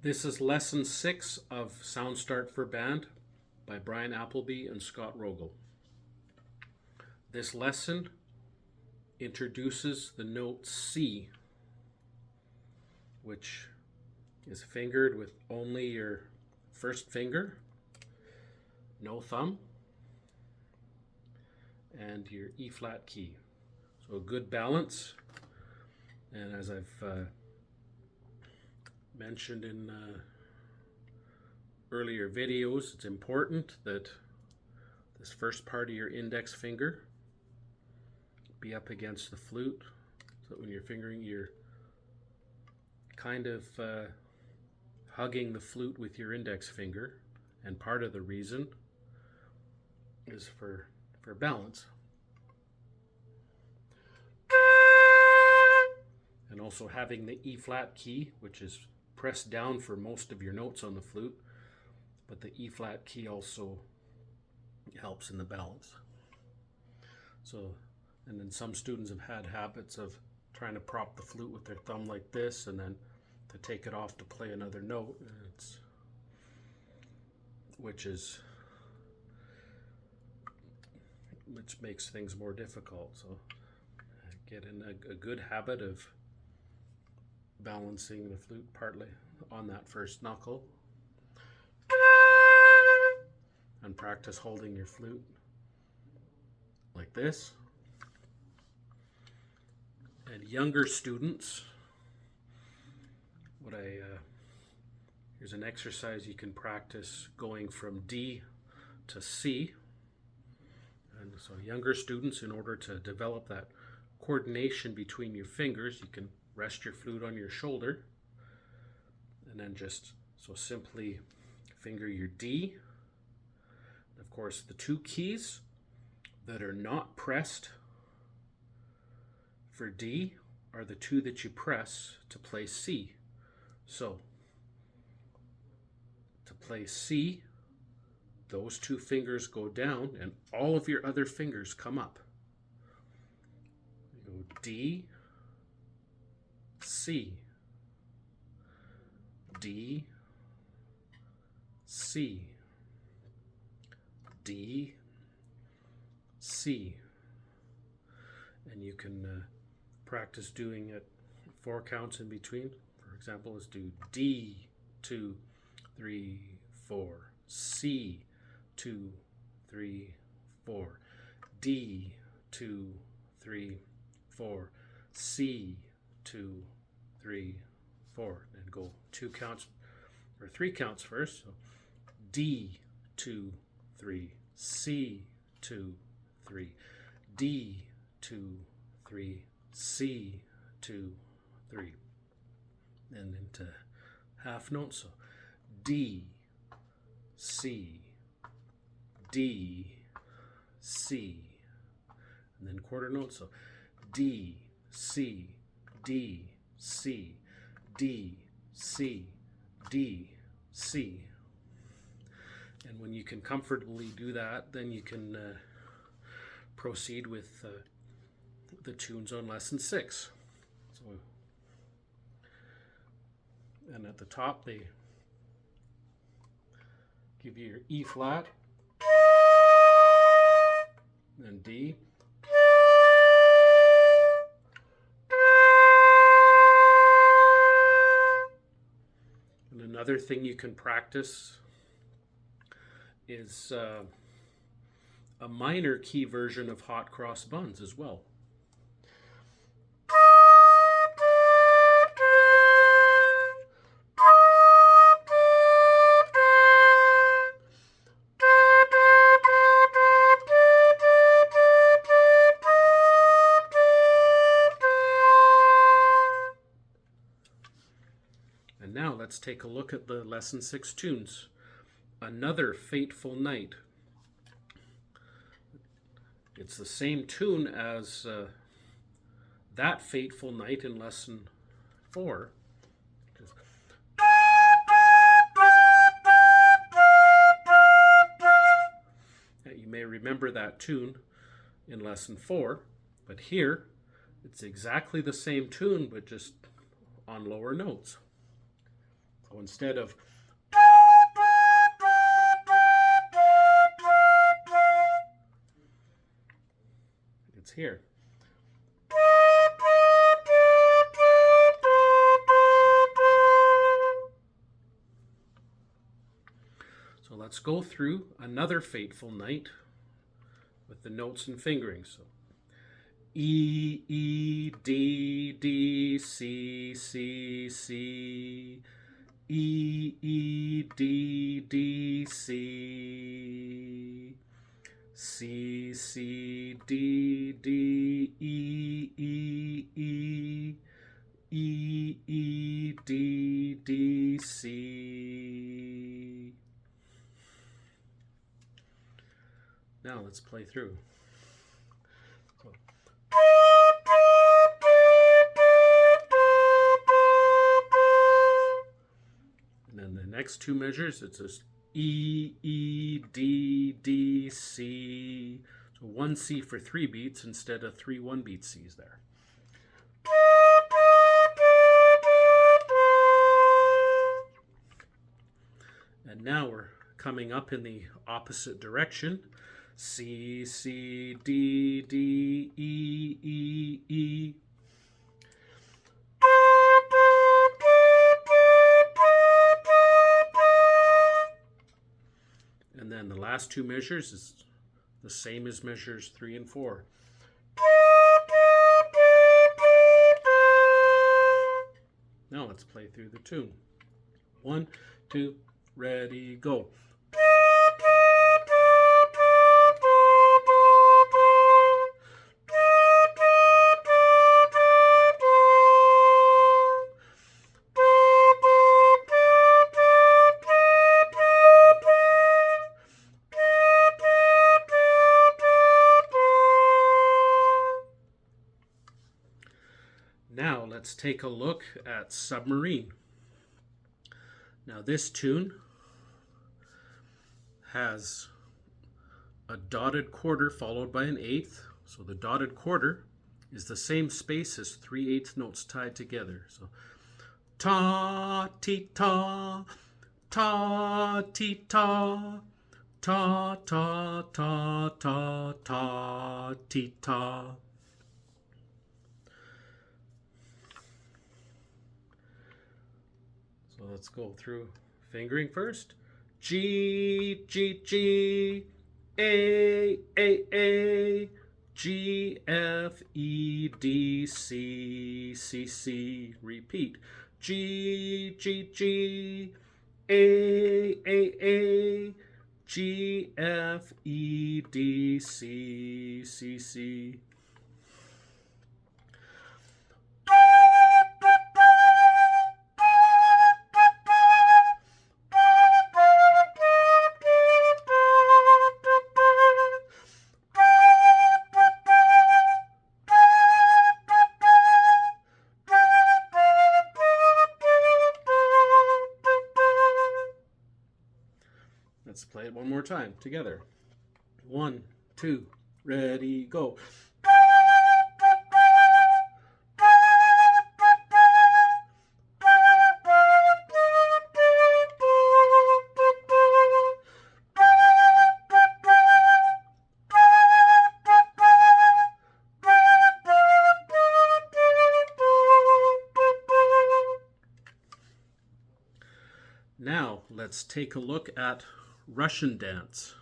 This is lesson 6 of SoundStart for Band by Brian Appleby and Scott Rogal. This lesson introduces the note C, which is fingered with only your first finger, no thumb, and your E flat key. So a good balance. And as I've mentioned in earlier videos, it's important that this first part of your index finger be up against the flute, so that when you're fingering, you're kind of hugging the flute with your index finger, and part of the reason is for balance. And also having the E flat key, which is pressed down for most of your notes on the flute, but the E flat key also helps in the balance. So, and then some students have had habits of trying to prop the flute with their thumb like this and then to take it off to play another note, which makes things more difficult. So get in a good habit of balancing the flute partly on that first knuckle, and practice holding your flute like this. And younger students, here's an exercise you can practice going from D to C. And so younger students, in order to develop that coordination between your fingers, you can rest your flute on your shoulder and then just simply finger your D. Of course, the two keys that are not pressed for D are the two that you press to play C. So to play C, those two fingers go down and all of your other fingers come up. You go D, C, D, C, D, C. And you can practice doing it 4 counts in between. For example, let's do D, 2, 3, 4, C, 2, 3, 4, D, 2, 3, 4, C, 2, 3, 4, and go 2 counts or 3 counts first. So D, 2, 3, C, 2, 3, D, 2, 3, C, 2, 3, and into half notes. So D, C, D, C, and then quarter notes. So D, C, D, C, D, C, D, C. And when you can comfortably do that, then you can proceed with the tunes on lesson 6. So, and at the top they give you your E flat and D. And another thing you can practice is a minor key version of Hot Cross Buns as well. And now let's take a look at the lesson 6 tunes. Another Fateful Night. It's the same tune as That Fateful Night in lesson 4. You may remember that tune in lesson 4, but here it's exactly the same tune, but just on lower notes. So instead of it's here. So let's go through another fateful night with the notes and fingering. So E, E, D, D, C, C, C. E, E, D, D, C. C, C, D, D, E, E, E. E, E, D, D, C. Now let's play through. And then the next two measures, it's just E, E, D, D, C. So one C for 3 beats instead of 3 1-beat Cs there. And now we're coming up in the opposite direction. C, C, D, D, E, E, E. And then the last two measures is the same as measures 3 and 4. Now let's play through the tune. 1, 2, ready, go. Now let's take a look at Submarine. Now this tune has a dotted quarter followed by an eighth. So the dotted quarter is the same space as 3/8 notes tied together. So ta, ti, ta, ta, ti, ta, ta, ta, ta, ta, ta, ti, ta. So let's go through fingering first. G, G, G, A, G, F, E, D, C, C, C. Repeat. G, G, G, A, G, F, E, D, C, C, C. Let's play it one more time together. 1, 2, ready, go. Now let's take a look at Russian dance.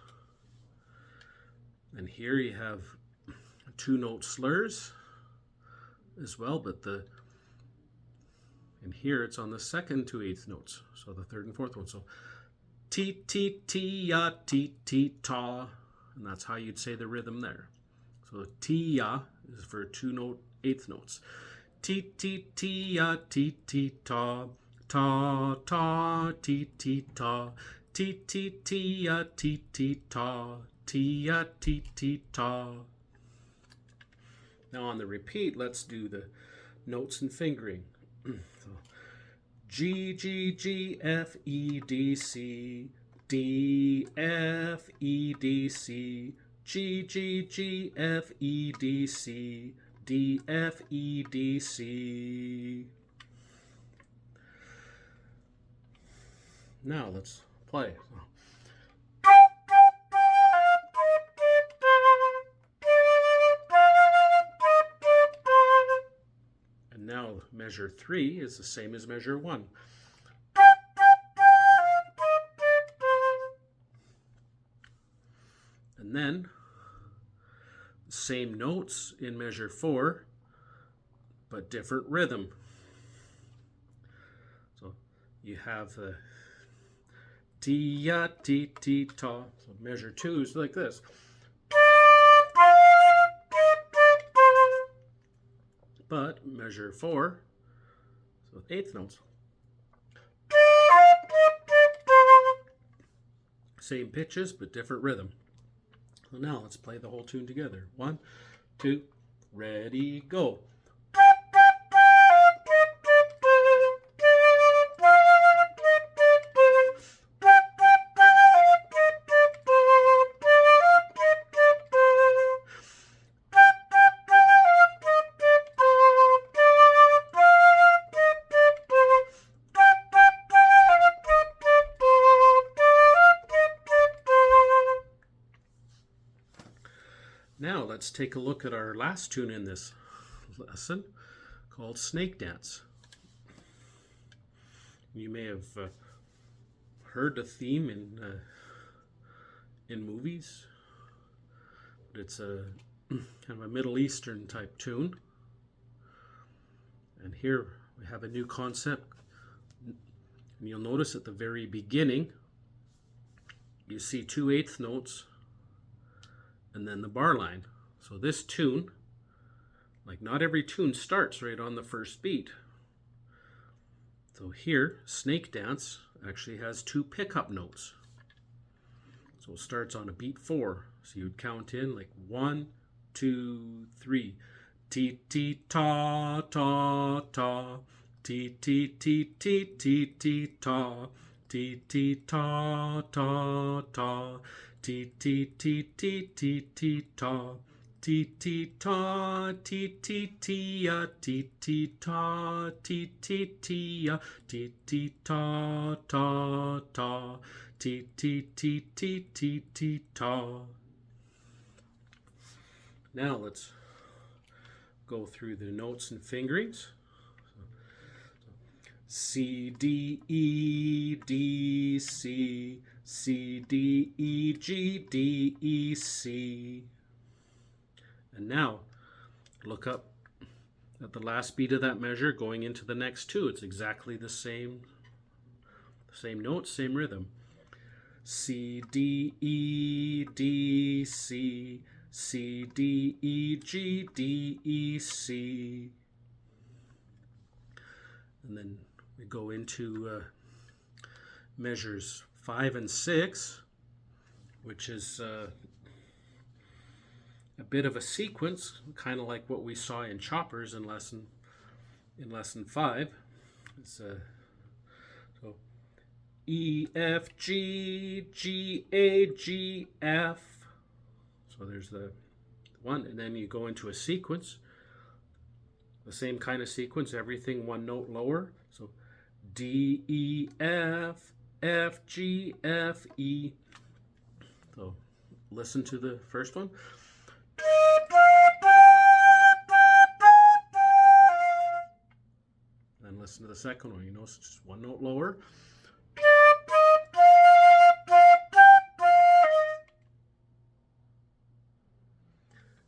And here you have 2-note slurs as well, but and here it's on the second 2/8 notes, so the third and fourth one. So ti, ti, ti, ya, ti, ti, ta, and that's how you'd say the rhythm there. So ti, ya is for 2-note 8th notes. Ti, ti, ti, ya, ti, ti, ta, ta, ta, ti, ti, ta. Ti, ti, ti, ya, ti, ti, ta, ti, ya, ti, ti, ta. Now on the repeat, let's do the notes and fingering. So, G, G, G, F, E, D, C, D, F, E, D, C, G, G, G, F, E, D, C, D, F, E, D, C. Now let's play. And now measure 3 is the same as measure 1. And then same notes in measure 4, but different rhythm. So you have the ti ti ti ta. So measure 2 is like this. But measure 4, so eighth notes. Same pitches, but different rhythm. So now let's play the whole tune together. 1, 2, ready, go. Now let's take a look at our last tune in this lesson called Snake Dance. You may have heard the theme in movies, but it's a kind of a Middle Eastern type tune. And here we have a new concept. And you'll notice at the very beginning, you see 2 eighth notes and then the bar line. So this tune, like not every tune starts right on the first beat. So here, Snake Dance actually has 2 pickup notes. So it starts on a beat 4. So you'd count in like 1, 2, 3. Ti ti ta ta ta. Ti ti ti ti ti ti ta. Ti ti ta ta ta. Ti ti ti ti ti ti ta. Ti ti ta ti ti ti ya. Ti ti ta ti ti ti ya. Ti ti ta ta ta. Ti ti ti ti ti ti ta. Now let's go through the notes and fingerings. C, D, E, D, C, C, D, E, G, D, E, C. And now look up at the last beat of that measure going into the next 2. It's exactly the same notes, same rhythm. C, D, E, D, C, C, D, E, G, D, E, C. And then we go into measures 5 and 6, which is a bit of a sequence, kind of like what we saw in choppers in lesson 5. It's so E, F, G, G, A, G, F. So there's the one, and then you go into a sequence, the same kind of sequence, everything 1 note lower. So D, E, F, F, G, F, E. So listen to the first one. Then listen to the second one. You notice it's just 1 note lower.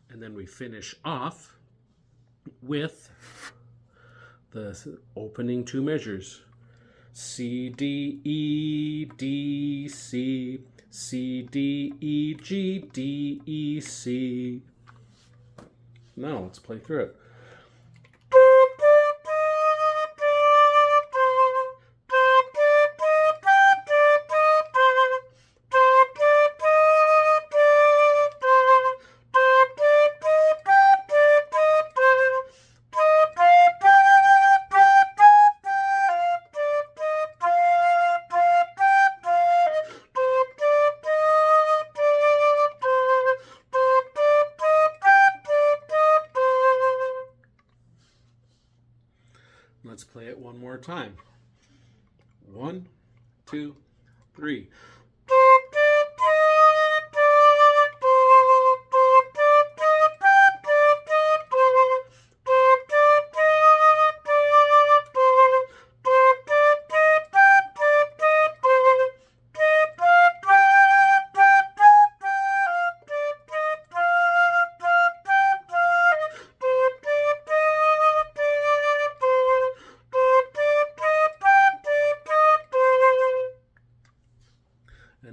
And then we finish off with the opening 2 measures. C, D, E, D, C, C, D, E, G, D, E, C. Now let's play through it. Let's play it one more time. 1, 2, 3.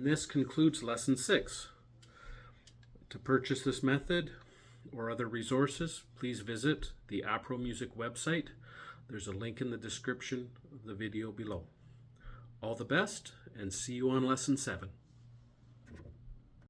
And this concludes Lesson 6. To purchase this method or other resources, please visit the Apro Music website. There's a link in the description of the video below. All the best, and see you on Lesson 7.